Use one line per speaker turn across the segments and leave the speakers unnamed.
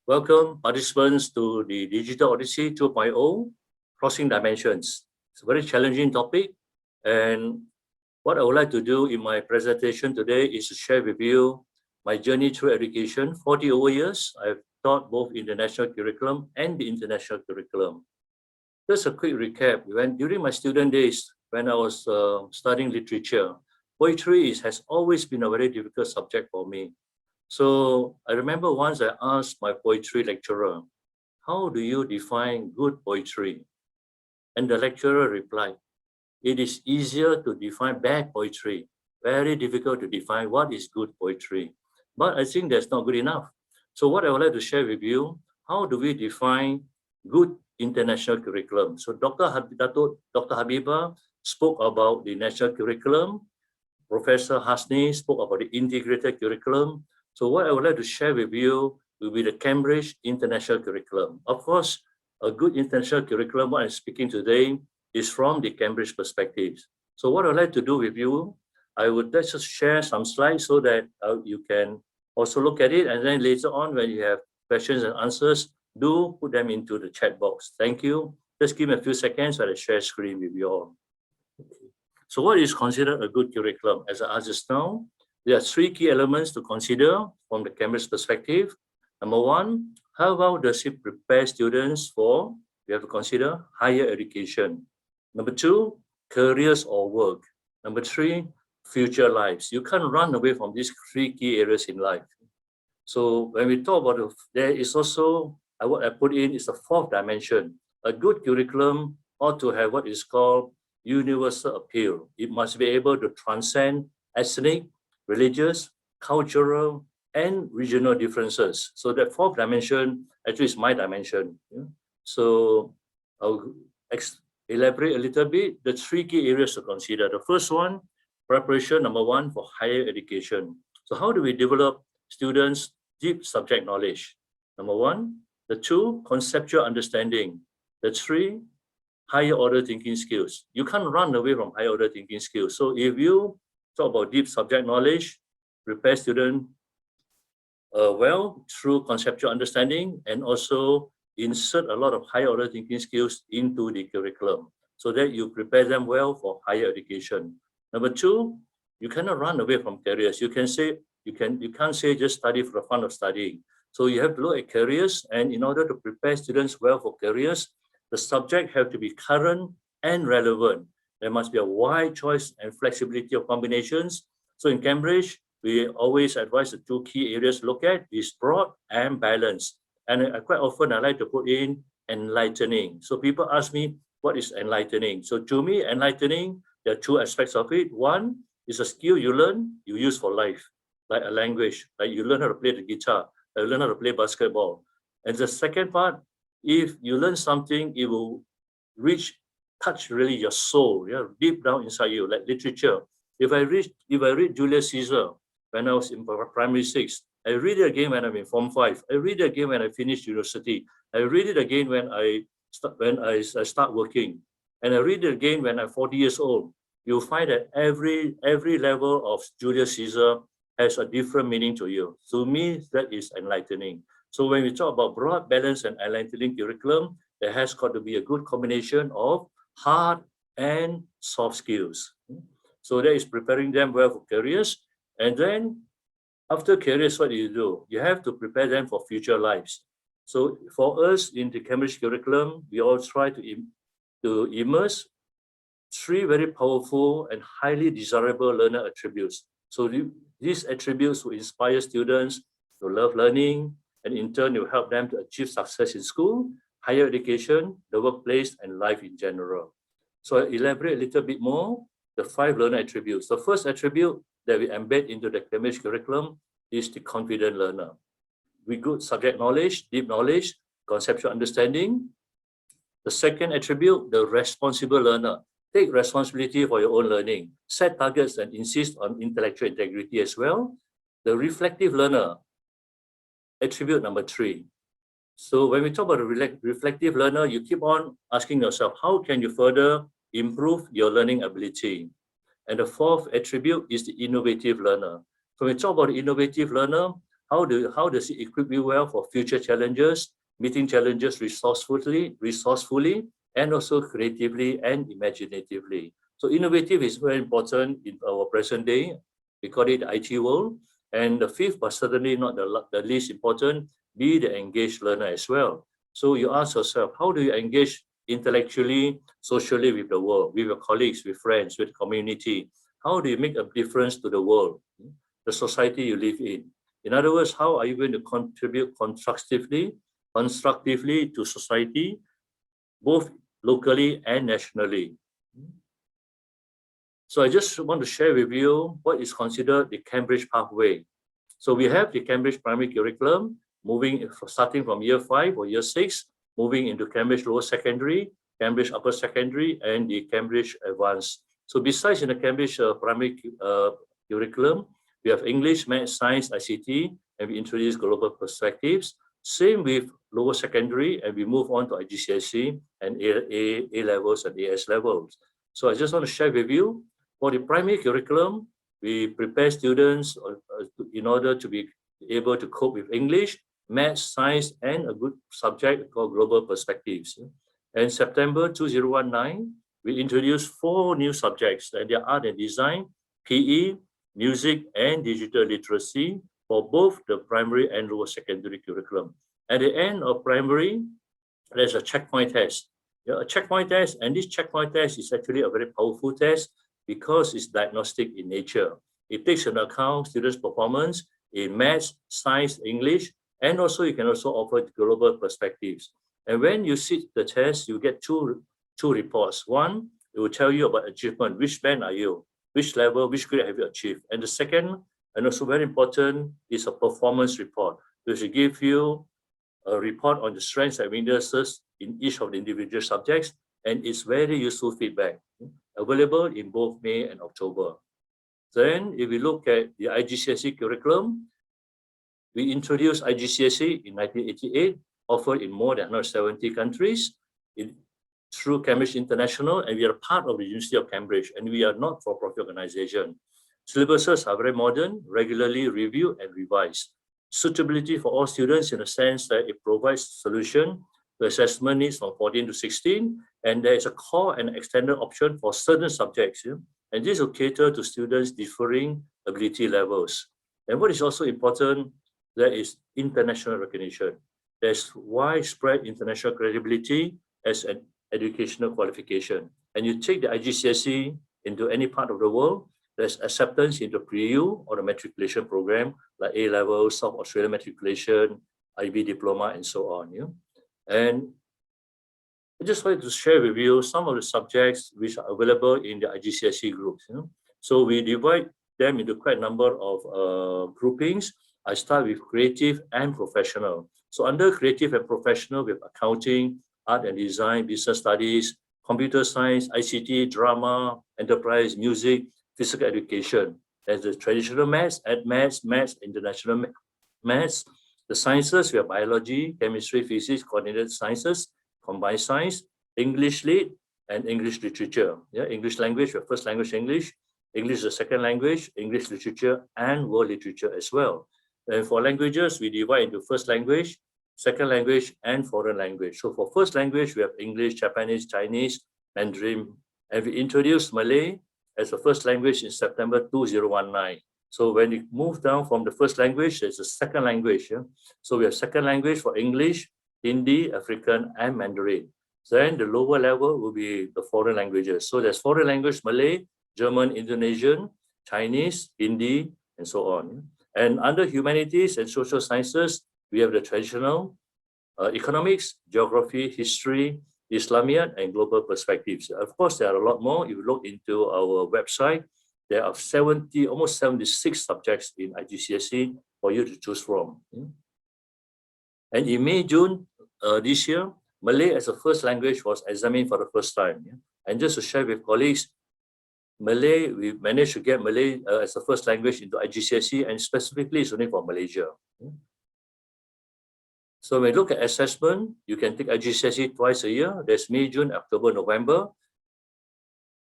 Welcome participants to the Digital Odyssey 2.0, Crossing Dimensions. It's a very challenging topic, and what I would like to do in my presentation today is to share with you my journey through education. 40 over years, I've taught both in the national curriculum and the international curriculum. Just a quick recap. During my student days, when I was studying literature, poetry has always been a very difficult subject for me. So I remember once I asked my poetry lecturer, how do you define good poetry? And the lecturer replied, it is easier to define bad poetry, very difficult to define what is good poetry. But I think that's not good enough. So what I would like to share with you, how do we define good international curriculum? So Dr. Habibah spoke about the national curriculum. Professor Hasni spoke about the integrated curriculum. So what I would like to share with you will be the Cambridge International Curriculum. Of course, a good international curriculum, what I'm speaking today, is from the Cambridge perspective. So what I'd like to do with you, let's just share some slides so that you can also look at it. And then later on, when you have questions and answers, do put them into the chat box. Thank you. Just give me a few seconds while I share screen with you all. Okay. So what is considered a good curriculum? As I asked just now, there are three key elements to consider from the Cambridge perspective. Number one, how well does it prepare students for, we have to consider, higher education. Number two, careers or work. Number three, future lives. You can't run away from these three key areas in life. So when we talk about it, there is also, what I put in is the fourth dimension. A good curriculum ought to have what is called universal appeal. It must be able to transcend ethnic, religious, cultural, and regional differences. So that fourth dimension actually is my dimension. Yeah? So I'll elaborate a little bit, the three key areas to consider. The first one, preparation, number one, for higher education. So how do we develop students' deep subject knowledge? Number one. The two, conceptual understanding. The three, higher order thinking skills. You can't run away from higher order thinking skills. So if you talk about deep subject knowledge, prepare students well through conceptual understanding, and also insert a lot of higher order thinking skills into the curriculum so that you prepare them well for higher education. Number two, you cannot run away from careers. You can't say just study for the fun of studying. So you have to look at careers, and in order to prepare students well for careers, the subject have to be current and relevant. There must be a wide choice and flexibility of combinations. So in Cambridge, we always advise the two key areas to look at is broad and balanced. And quite often I like to put in enlightening. So people ask me, what is enlightening? So to me, enlightening, there are two aspects of it. One is a skill you learn, you use for life, like a language, like you learn how to play the guitar, you learn how to play basketball. And the second part, if you learn something, it will touch really your soul, yeah, deep down inside you, like literature. If I read Julius Caesar when I was in primary 6, I read it again when I'm in Form 5. I read it again when I finish university. I read it again when I start working, and I read it again when I'm 40 years old. You'll find that every level of Julius Caesar has a different meaning to you. To me, that is enlightening. So when we talk about broad, balanced, and enlightening curriculum, there has got to be a good combination of hard and soft skills. So that is preparing them well for careers. And then after careers, what do? You have to prepare them for future lives. So for us in the Cambridge curriculum, we all try to immerse three very powerful and highly desirable learner attributes. So these attributes will inspire students to love learning, and in turn, it will help them to achieve success in school, higher education, the workplace, and life in general. So I elaborate a little bit more, the 5 learner attributes. The first attribute that we embed into the Cambridge curriculum is the confident learner. With good subject knowledge, deep knowledge, conceptual understanding. The second attribute, the responsible learner. Take responsibility for your own learning. Set targets and insist on intellectual integrity as well. The reflective learner, attribute number 3. So when we talk about a reflective learner, you keep on asking yourself, how can you further improve your learning ability? And the fourth attribute is the innovative learner. So when we talk about the innovative learner, How does it equip you well for future challenges, meeting challenges resourcefully, and also creatively and imaginatively. So innovative is very important in our present day. We call it the IT world. And the fifth, but certainly not the least important, be the engaged learner as well. So you ask yourself, how do you engage intellectually, socially with the world, with your colleagues, with friends, with community? How do you make a difference to the world, the society you live in? In other words, how are you going to contribute constructively to society, both locally and nationally? So I just want to share with you what is considered the Cambridge pathway. So we have the Cambridge primary curriculum, starting from year 5 or year 6, moving into Cambridge lower secondary, Cambridge upper secondary, and the Cambridge advanced. So besides in the Cambridge primary curriculum, we have English, Maths, Science, ICT, and we introduce global perspectives. Same with lower secondary, and we move on to IGCSE and A levels and AS levels. So I just want to share with you, for the primary curriculum, we prepare students in order to be able to cope with English, Maths, Science, and a good subject called Global Perspectives. In September 2019, we introduced 4 new subjects, and they are Art and Design, PE, Music, and Digital Literacy for both the primary and lower secondary curriculum. At the end of primary, there's a checkpoint test. A checkpoint test, and this checkpoint test is actually a very powerful test because it's diagnostic in nature. It takes into account students' performance in Maths, Science, English, and also you can also offer global perspectives. And when you sit the test, you get two reports. One, it will tell you about achievement. Which band are you? Which level, which grade have you achieved? And the second, and also very important, is a performance report, which will give you a report on the strengths and weaknesses in each of the individual subjects, and it's very useful feedback, available in both May and October. Then, if we look at the IGCSE curriculum, we introduced IGCSE in 1988, offered in more than 170 countries through Cambridge International, and we are part of the University of Cambridge, and we are not for-profit organization. Syllabuses are very modern, regularly reviewed and revised. Suitability for all students in the sense that it provides solution to assessment needs from 14 to 16, and there is a core and extended option for certain subjects, and this will cater to students' differing ability levels. And what is also important, there is international recognition. There's widespread international credibility as an educational qualification. And you take the IGCSE into any part of the world, there's acceptance into pre-U or the matriculation program, like A-level, South Australian matriculation, IB diploma, and so on. And I just wanted to share with you some of the subjects which are available in the IGCSE groups. So we divide them into quite a number of groupings. I start with creative and professional. So under creative and professional, we have accounting, art and design, business studies, computer science, ICT, drama, enterprise, music, physical education. There's the traditional maths, maths, international maths. The sciences, we have biology, chemistry, physics, coordinated sciences, combined science, English lit, and English literature. English language, we have first language English, English is a second language, English literature, and world literature as well. And for languages, we divide into first language, second language, and foreign language. So for first language, we have English, Japanese, Chinese, Mandarin, and we introduced Malay as a first language in September 2019. So when you move down from the first language, there's a second language. So we have second language for English, Hindi, African, and Mandarin. Then the lower level will be the foreign languages. So there's foreign language, Malay, German, Indonesian, Chinese, Hindi, and so on. And under humanities and social sciences, we have the traditional economics, geography, history, Islamiyat, and global perspectives. Of course, there are a lot more. If you look into our website, there are almost 76 subjects in IGCSE for you to choose from. And in May, June this year, Malay as a first language was examined for the first time. And just to share with colleagues, Malay, we managed to get Malay as a first language into IGCSE, and specifically it's only for Malaysia. So when you look at assessment, you can take IGCSE twice a year. There's May, June, October, November.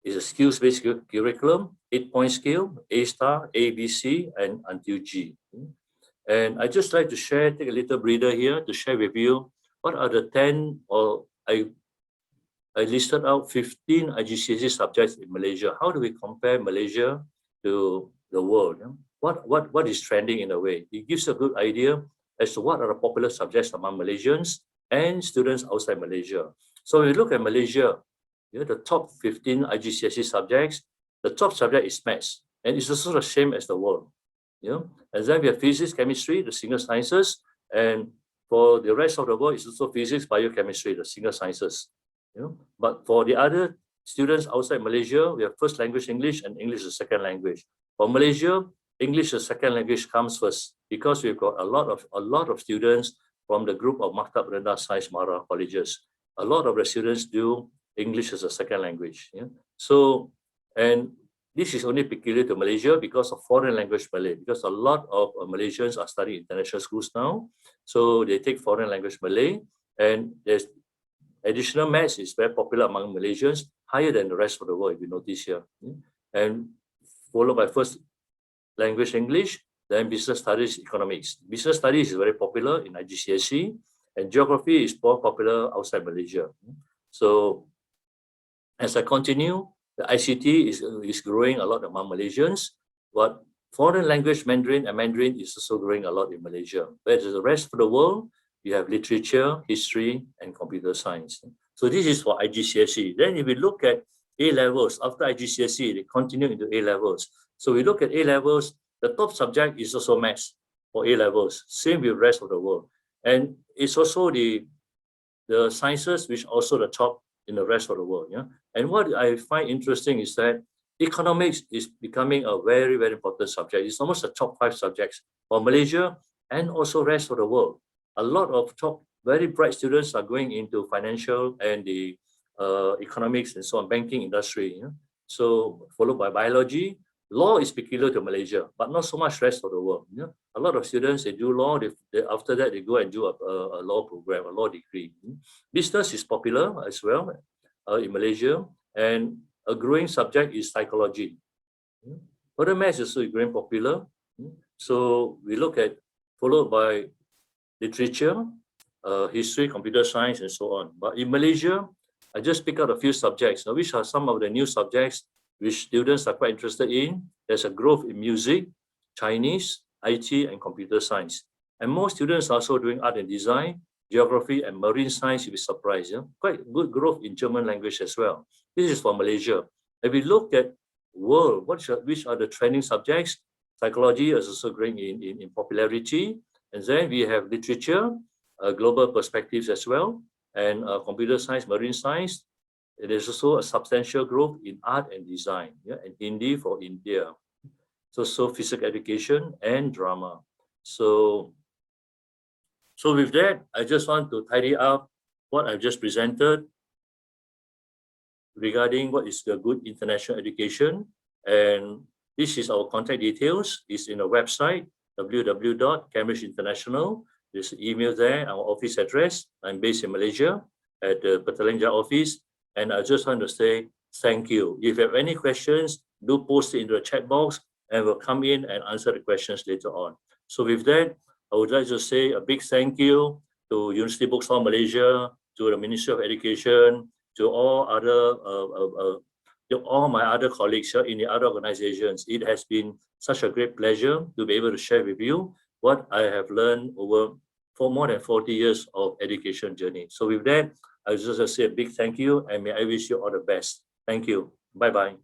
It's a skills-based curriculum, 8-point scale, A star, A, B, C, and until G. And I just like to share, take a little breather here to share with you what are the 10, or I listed out 15 IGCSE subjects in Malaysia. How do we compare Malaysia to the world? What is trending in a way? It gives a good idea as to what are the popular subjects among Malaysians and students outside Malaysia. So when we look at Malaysia, the top 15 IGCSE subjects, the top subject is maths, and it's also the same as the world. And then we have physics, chemistry, the single sciences, and for the rest of the world, it's also physics, biochemistry, the single sciences. But for the other students outside Malaysia, we have first language English and English as second language. For Malaysia, English as second language comes first because we've got a lot of students from the group of Maktab Rendah Sains Mara colleges. A lot of the students do English as a second language. So, and this is only peculiar to Malaysia because of foreign language Malay, because a lot of Malaysians are studying international schools now. So they take foreign language Malay, and there's additional maths is very popular among Malaysians, higher than the rest of the world, if you notice here. And followed by first language English, then business studies, economics. Business studies is very popular in IGCSE, and geography is more popular outside Malaysia. So as I continue, the ICT is growing a lot among Malaysians, but foreign language Mandarin and Mandarin is also growing a lot in Malaysia. Whereas the rest of the world, you have literature, history, and computer science. So this is for IGCSE. Then if we look at A-levels, after IGCSE, they continue into A-levels. So we look at A-levels, the top subject is also maths for A-levels, same with the rest of the world. And it's also the sciences, which are also the top in the rest of the world. And what I find interesting is that economics is becoming a very, very important subject. It's almost the top 5 subjects for Malaysia and also rest of the world. A lot of top, very bright students are going into financial and the economics and so on, banking industry. So followed by biology. Law is peculiar to Malaysia, but not so much rest of the world. A lot of students, they do law, after that they go and do a law program, a law degree. Business is popular as well in Malaysia, and a growing subject is psychology. Further maths is also growing popular. So we look at, followed by literature, history, computer science, and so on. But in Malaysia, I just pick out a few subjects, which are some of the new subjects which students are quite interested in. There's a growth in music, Chinese, IT, and computer science. And most students are also doing art and design, geography, and marine science. You'll be surprised. Quite good growth in German language as well. This is for Malaysia. If we look at world, which are the trending subjects? Psychology is also growing in popularity. And then we have literature, global perspectives as well, and computer science, marine science. There's also a substantial growth in art and design, and Hindi for India. So physical education and drama. So with that, I just want to tidy up what I've just presented regarding what is the good international education. And this is our contact details. It's in the website, www.Cambridge International. There's an email there, our office address. I'm based in Malaysia at the Petaling Jaya office. And I just want to say thank you. If you have any questions, do post it into the chat box and we'll come in and answer the questions later on. So with that, I would like to say a big thank you to University Bookstore Malaysia, to the Ministry of Education, to all my other colleagues in the other organizations. It has been such a great pleasure to be able to share with you what I have learned over for more than 40 years of education journey. So with that, I just say a big thank you, and may I wish you all the best. Thank you. Bye-bye.